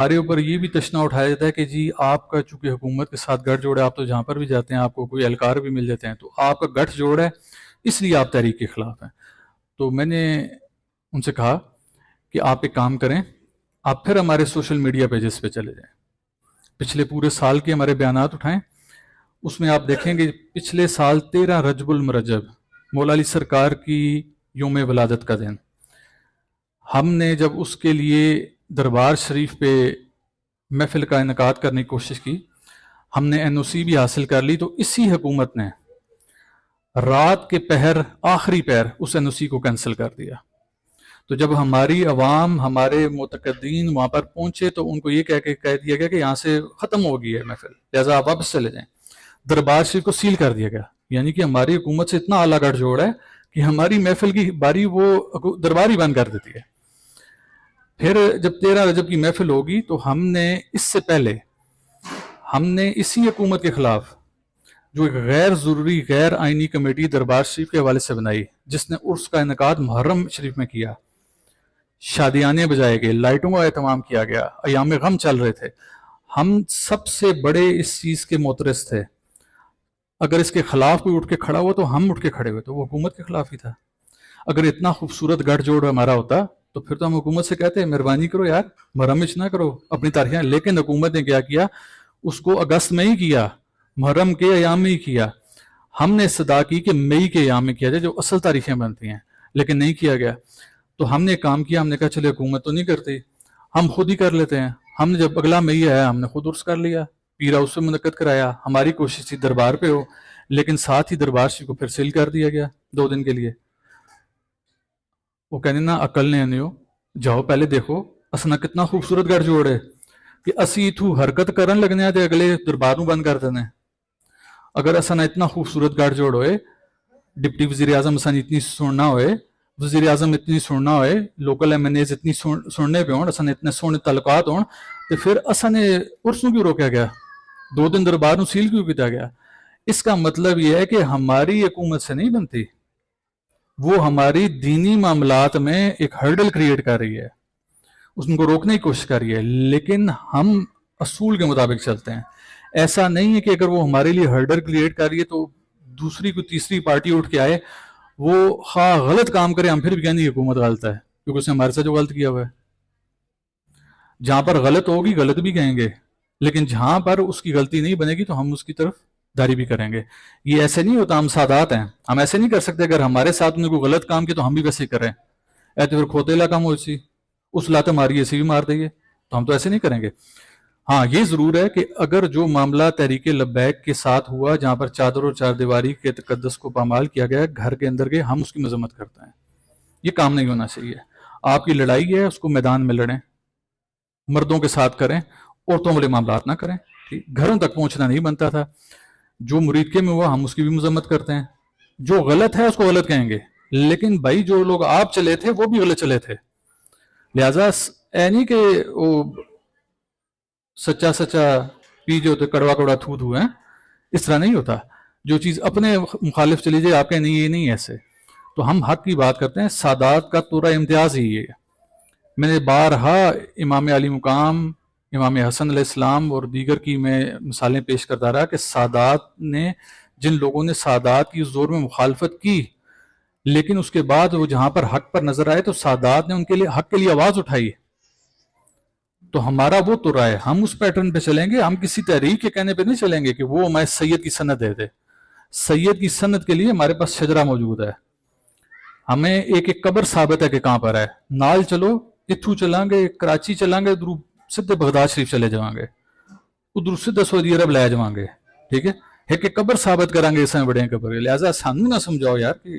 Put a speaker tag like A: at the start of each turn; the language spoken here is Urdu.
A: ہمارے اوپر یہ بھی تشنا اٹھایا جاتا ہے کہ جی آپ کا چونکہ حکومت کے ساتھ گٹھ جوڑ ہے، آپ تو جہاں پر بھی جاتے ہیں آپ کو کوئی اہلکار بھی مل جاتے ہیں، تو آپ کا گٹھ جوڑ ہے اس لیے آپ تحریک کے خلاف ہیں۔ تو میں نے ان سے کہا کہ آپ ایک کام کریں، آپ پھر ہمارے سوشل میڈیا پیجز پہ چلے جائیں، پچھلے پورے سال کے ہمارے بیانات اٹھائیں، اس میں آپ دیکھیں گے پچھلے سال 13 رجب المرجب مولا علی سرکار کی یوم ولادت کا دن، ہم نے جب اس کے لیے دربار شریف پہ محفل کا انعقاد کرنے کی کوشش کی، ہم نے این او سی بھی حاصل کر لی، تو اسی حکومت نے رات کے پہر آخری پہر اس این او سی کو کینسل کر دیا۔ تو جب ہماری عوام، ہمارے معتقدین وہاں پر پہنچے تو ان کو یہ کہہ دیا گیا کہ یہاں سے ختم ہو گئی ہے محفل، لہٰذا آپ واپس چلے جائیں۔ دربار شریف کو سیل کر دیا گیا، یعنی کہ ہماری حکومت سے اتنا اعلیٰ گٹھ جوڑ ہے کہ ہماری محفل کی باری وہ دربار ہی بند کر دیتی ہے۔ پھر جب 13 رجب کی محفل ہوگی تو ہم نے اس سے پہلے ہم نے اسی حکومت کے خلاف جو ایک غیر ضروری غیر آئینی کمیٹی دربار شریف کے حوالے سے بنائی، جس نے عرس کا انعقاد محرم شریف میں کیا، شادیانے بجائے گئے، لائٹوں کا اہتمام کیا گیا، ایام غم چل رہے تھے، ہم سب سے بڑے اس چیز کے معترض تھے۔ اگر اس کے خلاف کوئی اٹھ کے کھڑا ہوا تو ہم اٹھ کے کھڑے ہوئے، تو وہ حکومت کے خلاف ہی تھا۔ اگر اتنا خوبصورت گٹھ جوڑ ہمارا ہوتا تو پھر تو ہم حکومت سے کہتے ہیں مہربانی کرو یار، محرم نہ کرو اپنی تاریخیں، لیکن حکومت نے کیا کیا، اس کو اگست میں ہی کیا، محرم کے ایام میں ہی کیا۔ ہم نے صدا کی کہ مئی کے ایام میں کیا جائے جو اصل تاریخیں بنتی ہیں، لیکن نہیں کیا گیا۔ تو ہم نے کام کیا، ہم نے کہا چلے حکومت تو نہیں کرتی، ہم خود ہی کر لیتے ہیں۔ ہم نے جب اگلا مئی آیا ہم نے خود عرس کر لیا، پیرا اس سے منعقد کرایا۔ ہماری کوشش تھی دربار پہ ہو، لیکن ساتھ ہی دربار شریف کو پھر سیل کر دیا گیا 2 دن کے لیے۔ وہ کہنے نا عقل نے انیو جاؤ پہلے دیکھو اسنا کتنا خوبصورت گھر جوڑ ہے کہ اسی اتھو حرکت کرن لگنے تے اگلے دربار نو بند کر دینے۔ اگر اسنا اتنا خوبصورت گھر جوڑ ہوئے، ڈپٹی وزیر اعظم اسان اتنی سننا ہوئے، وزیر اعظم اتنی سننا ہوئے، لوکل ایم این ایز اتنی سننے پہ ہون، اسان اتنے سونے تعلقات ہون، تو پھر اسان نے عرسوں کیوں روکیا گیا، 2 دن دربار نو سیل کیوں کیا گیا؟ اس کا مطلب یہ ہے کہ ہماری حکومت سے نہیں بنتی، وہ ہماری دینی معاملات میں ایک ہرڈل کریٹ کر رہی ہے، اس کو روکنے کی کوشش کر رہی ہے، لیکن ہم اصول کے مطابق چلتے ہیں۔ ایسا نہیں ہے کہ اگر وہ ہمارے لیے ہرڈل کریٹ کر رہی ہے تو دوسری کوئی تیسری پارٹی اٹھ کے آئے، وہ خواہ غلط کام کرے، ہم پھر بھی کہیں گے حکومت غلط ہے کیونکہ اس نے ہمارے ساتھ جو غلط کیا ہوا ہے۔ جہاں پر غلط ہوگی غلط بھی کہیں گے، لیکن جہاں پر اس کی غلطی نہیں بنے گی تو ہم اس کی طرف داری بھی کریں گے۔ یہ ایسے نہیں ہوتا، ہم سادات ہیں، ہم ایسے نہیں کر سکتے اگر ہمارے ساتھ انہیں کوئی غلط کام کیا تو ہم بھی ویسے ہی کریں، ایسے پھر کھوتے علاقہ میں اسی اس لات ماری ایسے بھی مار دیں گے، تو ہم تو ایسے نہیں کریں گے۔ ہاں یہ ضرور ہے کہ اگر جو معاملہ تحریک لبیک کے ساتھ ہوا جہاں پر چادر اور چار دیواری کے تقدس کو پامال کیا گیا، گھر کے اندر گئے، ہم اس کی مذمت کرتے ہیں، یہ کام نہیں ہونا چاہیے۔ آپ کی لڑائی ہے، اس کو میدان میں لڑیں، مردوں کے ساتھ کریں، عورتوں والے معاملات نہ کریں، گھروں تک پہنچنا نہیں بنتا تھا۔ جو مریدکے میں ہوا ہم اس کی بھی مذمت کرتے ہیں، جو غلط ہے اس کو غلط کہیں گے، لیکن بھائی جو لوگ آپ چلے تھے وہ بھی غلط چلے تھے، لہٰذا اے نہیں کہ وہ سچا سچا پی جو ہوتے کڑوا کڑوا تھو تھو ہیں، اس طرح نہیں ہوتا۔ جو چیز اپنے مخالف چلی جائے آپ کہیں نہیں یہ نہیں ایسے، تو ہم حق کی بات کرتے ہیں۔ سادات کا تورا امتیاز ہی یہ ہے۔ میں نے بارہا امام علی مقام، امام حسن علیہ السلام اور دیگر کی میں مثالیں پیش کرتا رہا کہ سادات نے، جن لوگوں نے سادات کی زور میں مخالفت کی، لیکن اس کے بعد وہ جہاں پر حق پر نظر آئے تو سادات نے ان کے لیے حق کے لیے آواز اٹھائی۔ تو ہمارا وہ تو رائے، ہم اس پیٹرن پہ چلیں گے، ہم کسی تحریک کے کہنے پہ نہیں چلیں گے کہ وہ ہمیں سید کی سند دے دے۔ سید کی سند کے لیے ہمارے پاس شجرہ موجود ہے، ہمیں ایک ایک قبر ثابت ہے کہ کہاں پر ہے، نال چلو، اتھو چلیں گے، کراچی چلیں گے، ادھر سدھے بغداد شریف چلے جائیں گے، ادھر سدھے سعودی عرب لے جائیں گے، ٹھیک ہے، ایک ایک قبر ثابت کریں گے، اس میں بڑے قبر، لہٰذا سانو نہ سمجھاؤ یار کہ